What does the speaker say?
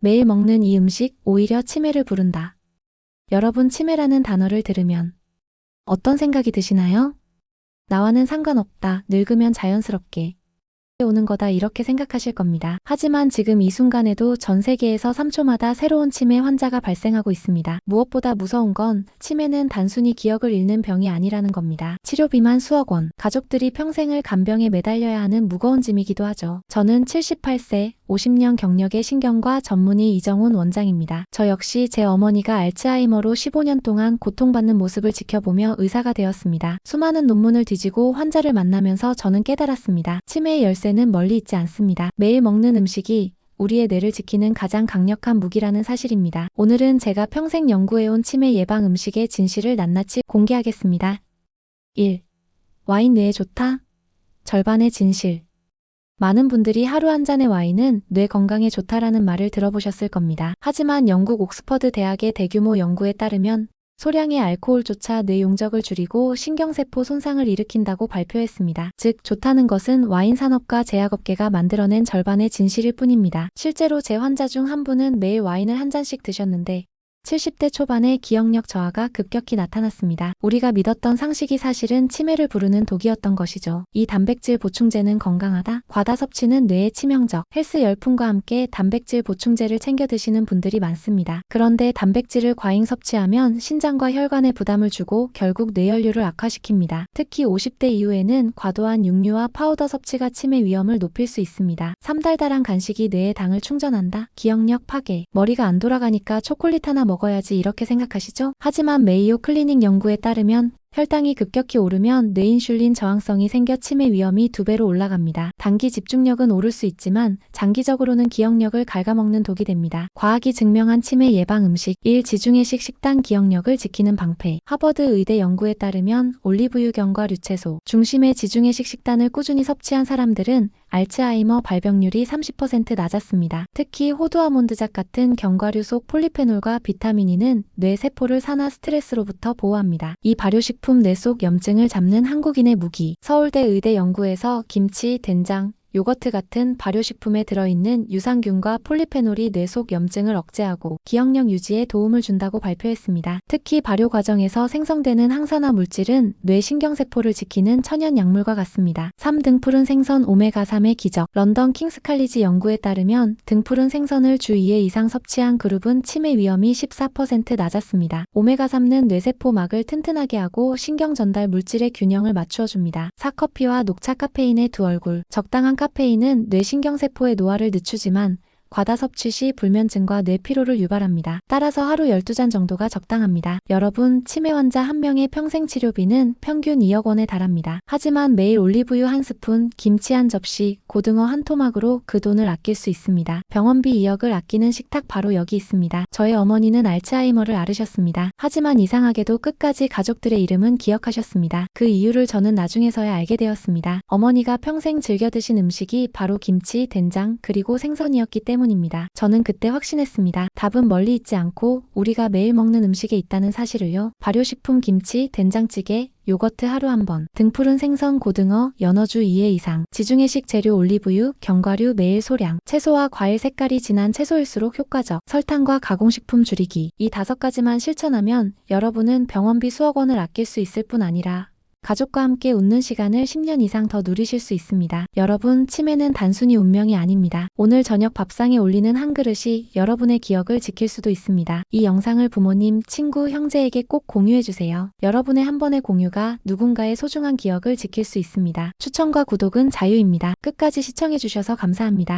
매일 먹는 이 음식 오히려 치매를 부른다. 여러분, 치매라는 단어를 들으면 어떤 생각이 드시나요? 나와는 상관없다. 늙으면 자연스럽게 오는 거다, 이렇게 생각하실 겁니다. 하지만 지금 이 순간에도 전 세계에서 3초마다 새로운 치매 환자가 발생하고 있습니다. 무엇보다 무서운 건 치매는 단순히 기억을 잃는 병이 아니라는 겁니다. 치료비만 수억 원, 가족들이 평생을 간병에 매달려야 하는 무거운 짐이기도 하죠. 저는 78세, 50년 경력의 신경과 전문의 이정훈 원장입니다. 저 역시 제 어머니가 알츠하이머로 15년 동안 고통받는 모습을 지켜보며 의사가 되었습니다. 수많은 논문을 뒤지고 환자를 만나면서 저는 깨달았습니다. 치매의 열쇠는 멀리 있지 않습니다. 매일 먹는 음식이 우리의 뇌를 지키는 가장 강력한 무기라는 사실입니다. 오늘은 제가 평생 연구해온 치매 예방 음식의 진실을 낱낱이 공개하겠습니다. 1. 와인 뇌에 좋다? 절반의 진실. 많은 분들이 하루 한 잔의 와인은 뇌 건강에 좋다라는 말을 들어보셨을 겁니다. 하지만 영국 옥스퍼드 대학의 대규모 연구에 따르면 소량의 알코올조차 뇌 용적을 줄이고 신경세포 손상을 일으킨다고 발표했습니다. 즉, 좋다는 것은 와인 산업과 제약업계가 만들어낸 절반의 진실일 뿐입니다. 실제로 제 환자 중 한 분은 매일 와인을 한 잔씩 드셨는데 70대 초반에 기억력 저하가 급격히 나타났습니다. 우리가 믿었던 상식이 사실은 치매를 부르는 독이었던 것이죠. 이 단백질 보충제는 건강하다? 과다 섭취는 뇌에 치명적. 헬스 열풍과 함께 단백질 보충제를 챙겨 드시는 분들이 많습니다. 그런데 단백질을 과잉 섭취하면 신장과 혈관에 부담을 주고 결국 뇌혈류를 악화시킵니다. 특히 50대 이후에는 과도한 육류와 파우더 섭취가 치매 위험을 높일 수 있습니다. 3달달한 간식이 뇌에 당을 충전한다? 기억력 파괴. 머리가 안 돌아가니까 초콜릿 하나 먹어야지, 이렇게 생각하시죠? 하지만 메이오 클리닉 연구에 따르면 혈당이 급격히 오르면 뇌인슐린 저항성이 생겨 치매 위험이 2배로 올라갑니다. 단기 집중력은 오를 수 있지만 장기적으로는 기억력을 갉아먹는 독이 됩니다. 과학이 증명한 치매 예방 음식 1. 지중해식 식단. 기억력을 지키는 방패. 하버드 의대 연구에 따르면 올리브유경과 류채소 중심의 지중해식 식단을 꾸준히 섭취한 사람들은 알츠하이머 발병률이 30% 낮았습니다. 특히 호두 아몬드작 같은 견과류 속 폴리페놀과 비타민 E는 뇌 세포를 산화 스트레스로부터 보호합니다. 이 발효식품 뇌 속 염증을 잡는 한국인의 무기. 서울대 의대 연구에서 김치, 된장, 요거트 같은 발효식품에 들어있는 유산균과 폴리페놀이 뇌 속 염증을 억제하고 기억력 유지에 도움을 준다고 발표했습니다. 특히 발효 과정에서 생성되는 항산화 물질은 뇌 신경세포를 지키는 천연 약물과 같습니다. 3. 등푸른 생선 오메가3의 기적. 런던 킹스 칼리지 연구에 따르면 등푸른 생선을 주 2회 이상 섭취한 그룹은 치매 위험이 14% 낮았습니다. 오메가3는 뇌세포막을 튼튼하게 하고 신경 전달 물질의 균형을 맞추어줍니다. 4. 커피와 녹차 카페인의 두 얼굴. 적당한 카페인은 뇌신경세포의 노화를 늦추지만 과다 섭취 시 불면증과 뇌피로를 유발합니다. 따라서 하루 12잔 정도가 적당합니다. 여러분, 치매 환자 한 명의 평생 치료비는 평균 2억 원에 달합니다. 하지만 매일 올리브유 한 스푼, 김치 한 접시, 고등어 한 토막으로 그 돈을 아낄 수 있습니다. 병원비 2억을 아끼는 식탁 바로 여기 있습니다. 저의 어머니는 알츠하이머를 앓으셨습니다. 하지만 이상하게도 끝까지 가족들의 이름은 기억하셨습니다. 그 이유를 저는 나중에서야 알게 되었습니다. 어머니가 평생 즐겨 드신 음식이 바로 김치, 된장, 그리고 생선이었기 때문입니다. 저는 그때 확신했습니다. 답은 멀리 있지 않고 우리가 매일 먹는 음식에 있다는 사실을요. 발효식품 김치, 된장찌개, 요거트 하루 한 번, 등푸른 생선, 고등어, 연어주 2회 이상, 지중해식 재료 올리브유, 견과류 매일 소량, 채소와 과일 색깔이 진한 채소일수록 효과적, 설탕과 가공식품 줄이기. 이 5가지만 실천하면 여러분은 병원비 수억 원을 아낄 수 있을 뿐 아니라 가족과 함께 웃는 시간을 10년 이상 더 누리실 수 있습니다. 여러분, 치매는 단순히 운명이 아닙니다. 오늘 저녁 밥상에 올리는 한 그릇이 여러분의 기억을 지킬 수도 있습니다. 이 영상을 부모님, 친구, 형제에게 꼭 공유해주세요. 여러분의 한 번의 공유가 누군가의 소중한 기억을 지킬 수 있습니다. 추천과 구독은 자유입니다. 끝까지 시청해주셔서 감사합니다.